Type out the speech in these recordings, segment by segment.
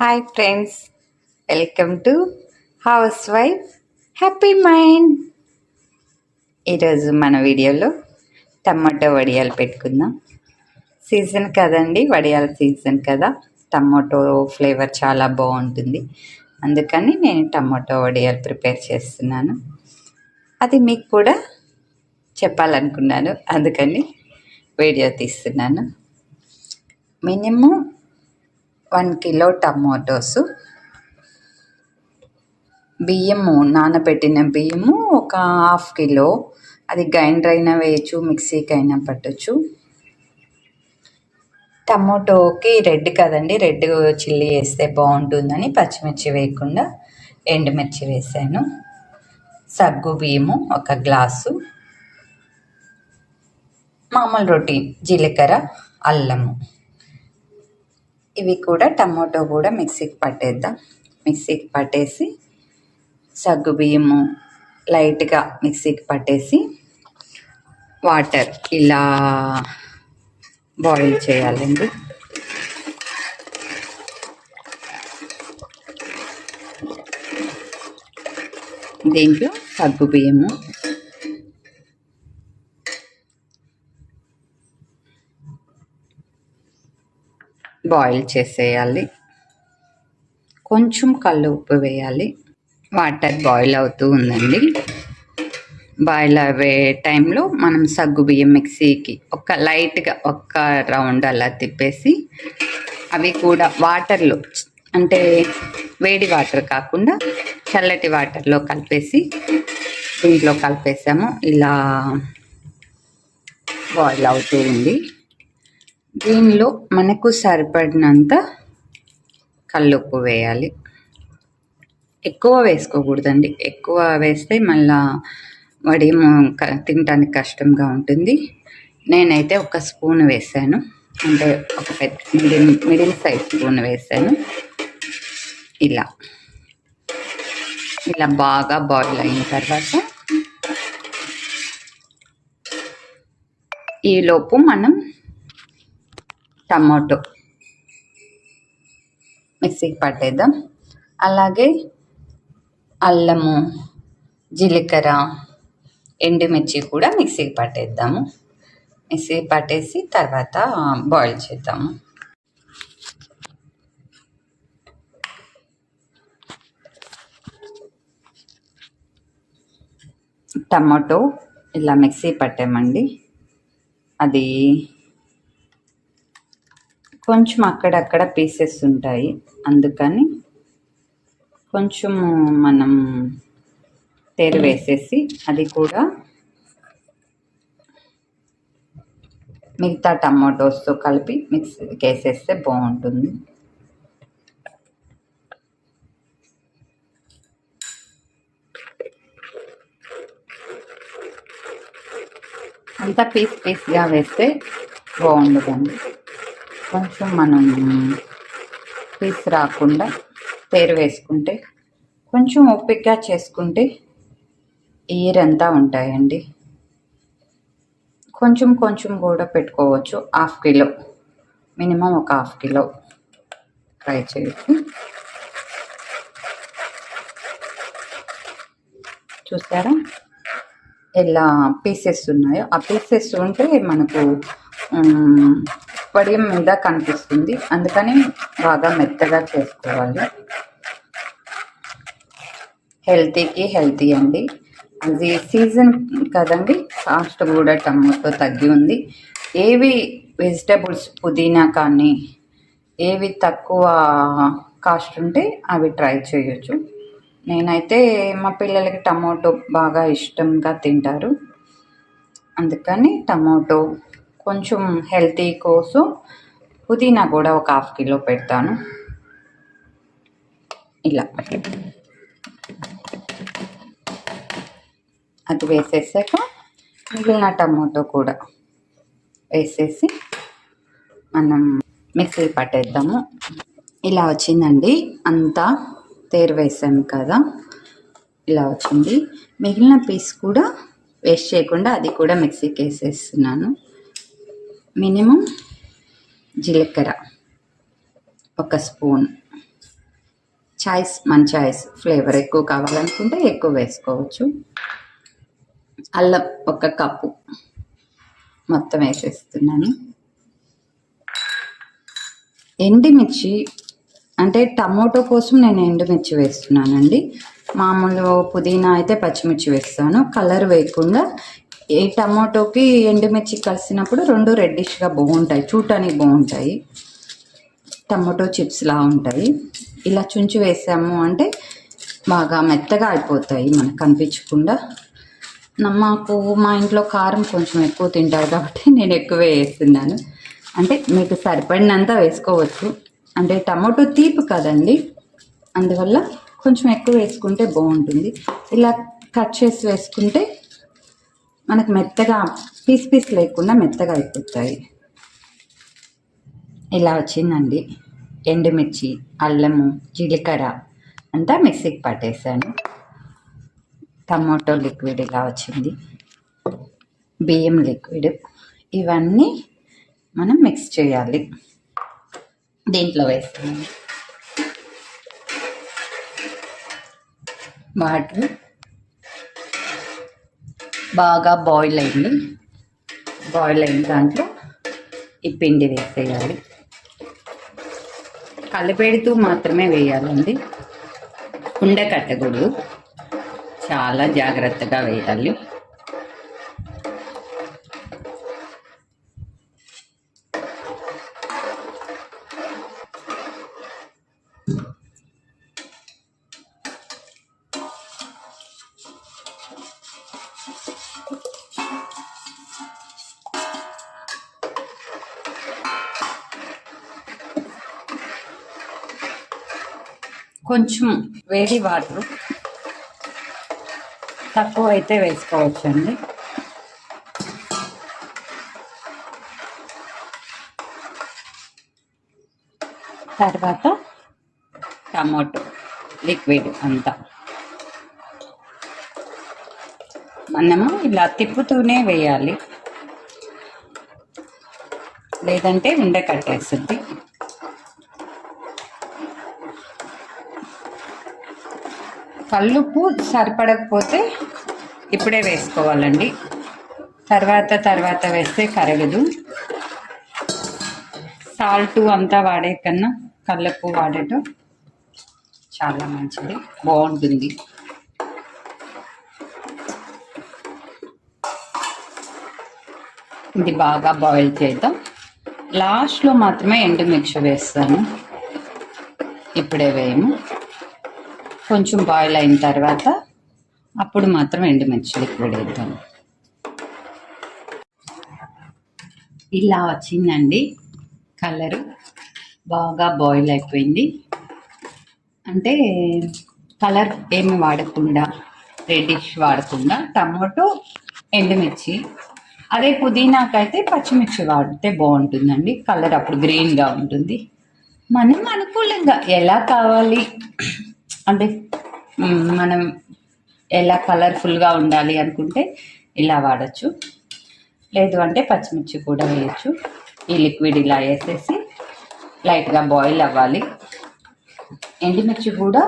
Hi friends, welcome to house wife happy mind. ఈరోజు మన వీడియోలో టమాటో వడియాలు పెట్టుకుందాం. సీజన్ కదండి, వడియాల సీజన్ కదా. టమాటో ఫ్లేవర్ చాలా బాగుంటుంది, అందుకని నేను టమాటో వడియాలు ప్రిపేర్ చేస్తున్నాను. అది మీకు కూడా చెప్పాలనుకున్నాను, అందుకని వీడియో తీస్తున్నాను. మినిమం 1 కిలో టమాటోస్, బియ్యము నానబెట్టిన బియ్యము ఒక 1/2 కిలో. అది గ్రైండర్ అయినా వేయచ్చు, మిక్సీకి అయినా పట్టచ్చు. టమాటోకి రెడ్ కదండి, రెడ్ చిల్లీ వేస్తే బాగుంటుందని పచ్చిమిర్చి వేయకుండా ఎండుమిర్చి వేసాను. సగ్గు బియ్యము 1 గ్లాసు, మామూలు రొటీన్ జీలకర్ర, అల్లము. ఇవి కూడా టమాటో కూడా మిక్సీకి పట్టేద్దాం. మిక్సీకి పట్టేసి సగ్గు బియ్యము లైట్గా మిక్సీకి పట్టేసి వాటర్ ఇలా బాయిల్ చేయాలండి. దీంట్లో సగ్గు బియ్యము, బాయిల్ చేసేయాలి. కొంచెం కల్లు ఉప్పు వేయాలి. వాటర్ బాయిల్ అవుతూ ఉందండి. బాయిల్ అయ్యే టైంలో మనం సగ్గు బియ్యం మిక్సీకి లైట్గా 1 రౌండ్ అలా తిప్పేసి అవి కూడా వాటర్లో, అంటే వేడి వాటర్ కాకుండా చల్లటి వాటర్లో కలిపేసి దీంట్లో కలిపేసాము. ఇలా బాయిల్ అవుతూ ఉంది. దీనిలో మనకు సరిపడినంత కల్లుప్పు వేయాలి. ఎక్కువ వేసుకోకూడదండి, ఎక్కువ వేస్తే మళ్ళా వడియము తినడానికి కష్టంగా ఉంటుంది. నేనైతే 1 స్పూన్ వేసాను, అంటే ఒక పెద్ద మిడిల్ సైజ్ స్పూన్ వేసాను. ఇలా బాగా బాయిల్ అయిన తర్వాత ఈలోపు మనం టమాటో మిక్సీకి పట్టేద్దాం. అలాగే అల్లము, జీలకర్ర, ఎండుమిర్చి కూడా మిక్సీకి పట్టేద్దాము. మిక్సీకి పట్టేసి తర్వాత బాయిల్ చేద్దాము. టమాటో ఇలా మిక్సీ పట్టామండి. అది కొంచెం అక్కడక్కడ పీసెస్ ఉంటాయి, అందుకని కొంచెం మనం తేరు వేసేసి అది కూడా మిగతా టమాటోస్తో కలిపి మిక్సీకి వేసేస్తే బాగుంటుంది. అంతా పీస్గా వేస్తే బాగుండదండి. కొంచెం మనం పీస్ రాకుండా తేరు వేసుకుంటే, కొంచెం ఓపికగా చేసుకుంటే ఈరంతా ఉంటాయండి. కొంచెం కూడా పెట్టుకోవచ్చు. 1/2 కిలో, మినిమం ఒక 1/2 కిలో ట్రై చేయొచ్చు. చూసారా ఎలా పీసెస్ ఉన్నాయో? ఆ పీసెస్ ఉంటే మనకు వడియం మీద కనిపిస్తుంది, అందుకని బాగా మెత్తగా చేసుకోవాలి. హెల్తీకి హెల్తీ అండి. అది సీజన్ కదండి, కాస్ట్ కూడా టమాటో తగ్గి ఉంది. ఏవి వెజిటబుల్స్, పుదీనా కానీ ఏవి తక్కువ కాస్ట్ ఉంటే అవి ట్రై చేయొచ్చు. నేనైతే మా పిల్లలకి టమాటో బాగా ఇష్టంగా తింటారు, అందుకని టమాటో కొంచెం హెల్తీ కోసం పుదీనా కూడా ఒక 1/2 కిలో పెడతాను. ఇలా అది వేసేసాక మిగిలిన టమాటో కూడా వేసేసి మనం మిక్సీ పట్టేద్దాము. ఇలా వచ్చిందండి, అంతా తేరు వేసాము కదా, ఇలా వచ్చింది. మిగిలిన పీస్ కూడా వేస్ట్ చేయకుండా అది కూడా మిక్సీకి వేసేస్తున్నాను. మినిమం జీలకర్ర 1 స్పూన్, చాయిస్ మన చాయిస్. ఫ్లేవర్ ఎక్కువ కావాలనుకుంటే ఎక్కువ వేసుకోవచ్చు. అల్లం 1 కప్పు మొత్తం వేసేస్తున్నాను. ఎండుమిర్చి అంటే టమోటో కోసం నేను ఎండుమిర్చి వేస్తున్నానండి. మామూలు పుదీనా అయితే పచ్చిమిర్చి వేస్తాను. కలర్ వేయకుండా ఈ టమోటోకి ఎండుమిర్చి కలిసినప్పుడు 2 రెడ్డిష్గా బాగుంటాయి, చూడటానికి బాగుంటాయి. టమోటో చిప్స్లా ఉంటాయి. ఇలా చుంచి వేసాము అంటే బాగా మెత్తగా అయిపోతాయి మనకు కనిపించకుండా. మాకు మా ఇంట్లో కారం కొంచెం ఎక్కువ తింటారు కాబట్టి నేను ఎక్కువే వేస్తున్నాను. అంటే మీకు సరిపడినంత వేసుకోవచ్చు. అంటే టమాటో తీపి కదండి, అందువల్ల కొంచెం ఎక్కువ వేసుకుంటే బాగుంటుంది. ఇలా కట్ చేసి వేసుకుంటే మనకు మెత్తగా పీస్ లేకుండా మెత్తగా అయిపోతాయి. ఇలా వచ్చిందండి. ఎండుమిర్చి, అల్లము, జీలకర్ర అంతా మిక్సీకి పట్టేసాను. టమాటో లిక్విడ్ ఇలా వచ్చింది, బియ్యం లిక్విడ్, ఇవన్నీ మనం మిక్స్ చేయాలి. దీంట్లో వేస్తాను వాటర్. బాగా బాయిల్ అయింది. బాయిల్ అయిన దాంట్లో ఈ పిండి వేసేయాలి. కలిపెడుతూ మాత్రమే వేయాలండి, ఉండ కట్టకూడదు. చాలా జాగ్రత్తగా వేయాలి. కొంచెం వేడి వాటర్ తక్కువ అయితే వేసుకోవచ్చండి. తర్వాత టమాటో లిక్విడ్ అంతా మనము ఇలా తిప్పుతూనే వేయాలి, లేదంటే ఉండ కట్టేస్తుంది. కల్లుప్పు సరిపడకపోతే ఇప్పుడే వేసుకోవాలండి, తర్వాత వేస్తే కరగదు. సాల్ట్ అంతా వాడే కన్నా కల్లుప్పు వాడటం చాలా మంచిది, బాగుంటుంది. ఇది బాగా బాయిల్ చేద్దాం. లాస్ట్లో మాత్రమే ఎండుమిర్చి వేస్తాను, ఇప్పుడే వేయము. కొంచెం బాయిల్ అయిన తర్వాత అప్పుడు మాత్రం ఎండుమిర్చి లిక్విడ్ వేద్దాం. ఇలా వచ్చిందండి కలరు, బాగా బాయిల్ అయిపోయింది. అంటే కలర్ ఏమి వాడకుండా, రెడ్డిష్ వాడకుండా టమాటో ఎండుమిర్చి. అదే పుదీనాకైతే పచ్చిమిర్చి వాడితే బాగుంటుందండి, కలర్ అప్పుడు గ్రీన్గా ఉంటుంది. మనం అనుకూలంగా ఎలా కావాలి అంటే మనం ఎలా కలర్ఫుల్గా ఉండాలి అనుకుంటే ఇలా వాడచ్చు, లేదు అంటే పచ్చిమిర్చి కూడా వేయచ్చు. ఈ లిక్విడ్ ఇలా వేసేసి లైట్గా బాయిల్ అవ్వాలి. ఎండుమిర్చి కూడా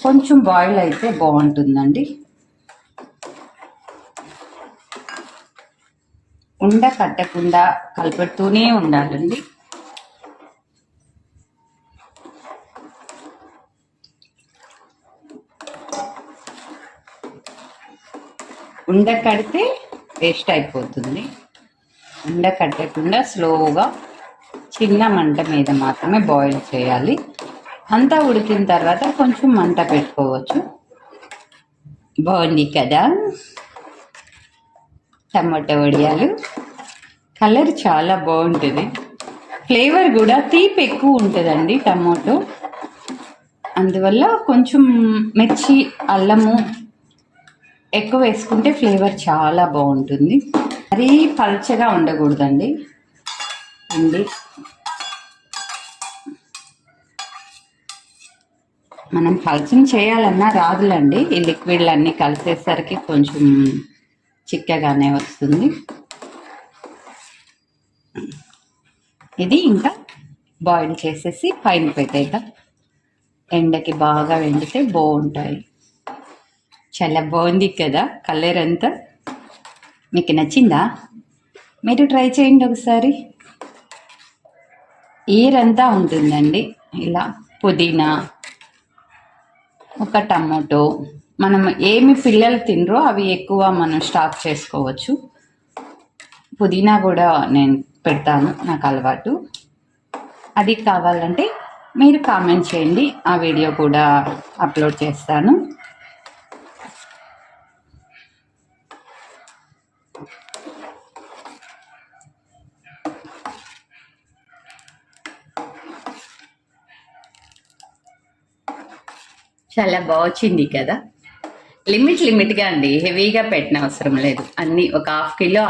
కొంచెం బాయిల్ అయితే బాగుంటుందండి. ఉండ కట్టకుండా కలుపుతూనే ఉండాలండి. ఉండ కడితే వేస్ట్ అయిపోతుంది. ఉండ కట్టకుండా స్లోగా చిన్న మంట మీద మాత్రమే బాయిల్ చేయాలి. అంతా ఉడికిన తర్వాత కొంచెం మంట పెట్టుకోవచ్చు. బాగుంది కదా టమాటో వడియాలు. కలర్ చాలా బాగుంటుంది, ఫ్లేవర్ కూడా తీపి ఎక్కువ ఉంటుందండి టమాటో, అందువల్ల కొంచెం మిర్చి, అల్లము ఎక్కువ వేసుకుంటే ఫ్లేవర్ చాలా బాగుంటుంది. మరీ పల్చగా ఉండకూడదండి అండి. మనం పల్చని చేయాలన్నా రాదులండి, ఈ లిక్విడ్లు అన్నీ కలిసేసరికి కొంచెం చిక్కగానే వస్తుంది. ఇది ఇంకా బాయిల్ చేసేసి పైన పెట్టేద్దాం. ఎండకి బాగా వెండితే బాగుంటాయి. చాలా బాగుంది కదా కలర్ అంతా. మీకు నచ్చిందా? మీరు ట్రై చేయండి ఒకసారి. ఈరంతా ఉంటుందండి. ఇలా పుదీనా, ఒక టమోటో, మనం ఏమి పిల్లలు తినరో అవి ఎక్కువ మనం స్టాక్ చేసుకోవచ్చు. పుదీనా కూడా నేను పెడతాను, నాకు అలవాటు. అది కావాలంటే మీరు కామెంట్ చేయండి, ఆ వీడియో కూడా అప్లోడ్ చేస్తాను. చాలా బాగుంది కదా. లిమిట్గా అండి, హెవీగా పెట్టిన అవసరం లేదు. అన్నీ ఒక హాఫ్ కిలో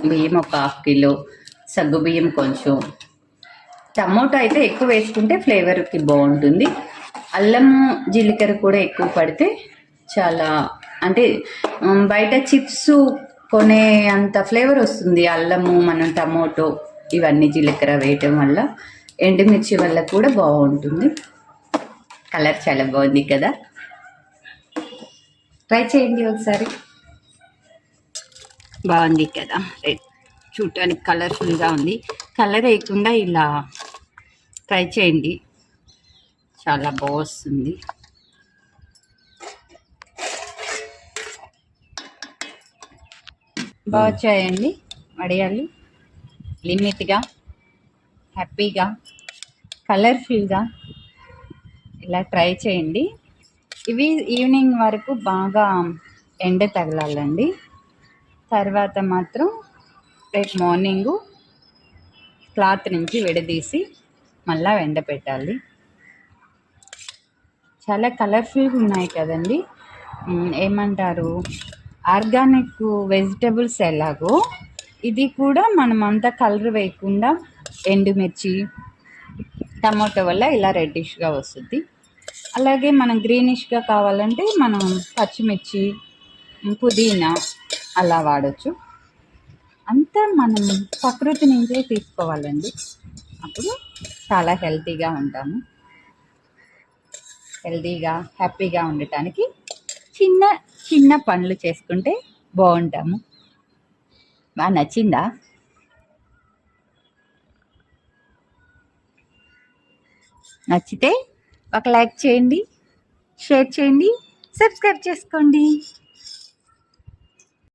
బియ్యం, ఒక హాఫ్ కిలో సగ్గు బియ్యం, కొంచెం టమోటో అయితే ఎక్కువ వేసుకుంటే ఫ్లేవర్కి బాగుంటుంది. అల్లం జీలకర్ర కూడా ఎక్కువ పడితే చాలా, అంటే బయట చిప్స్ కొనే అంత ఫ్లేవర్ వస్తుంది అల్లము, మనం టమోటో ఇవన్నీ జీలకర్ర వేయటం వల్ల, ఎండుమిర్చి వల్ల కూడా బాగుంటుంది. కలర్ చాలా బాగుంది కదా, ట్రై చేయండి ఒకసారి. బాగుంది కదా, చూడటానికి కలర్ఫుల్గా ఉంది. కలర్ వేయకుండా ఇలా ట్రై చేయండి, చాలా బాగుంది. బాగా వచ్చాయండి వడియాలు, లిమిట్గా, హ్యాపీగా, కలర్ఫుల్గా. ఇలా ట్రై చేయండి. ఇవి ఈవినింగ్ వరకు బాగా ఎండ తగలాలండి. తర్వాత మాత్రం రేపు మార్నింగు క్లాత్ నుంచి విడదీసి మళ్ళీ ఎండపెట్టాలి. చాలా కలర్ఫుల్గా ఉన్నాయి కదండి. ఏమంటారు, ఆర్గానిక్ వెజిటబుల్స్ ఎలాగో ఇది కూడా మనం అంతా కలర్ వేయకుండా ఎండుమిర్చి, టమాటో వల్ల ఇలా రెడ్డిష్గా వస్తుంది. అలాగే మనం గ్రీనిష్గా కావాలంటే మనం పచ్చిమిర్చి, పుదీనా అలా వాడచ్చు. అంతా మనం ప్రకృతి నుంచే తీసుకోవాలండి, అప్పుడు చాలా హెల్తీగా ఉంటాము. హెల్తీగా, హ్యాపీగా ఉండటానికి చిన్న చిన్న పనులు చేసుకుంటే బాగుంటాము. బాగా నచ్చిందా? నచ్చితే ఒక లైక్ చేయండి, షేర్ చేయండి, సబ్స్క్రైబ్ చేసుకోండి.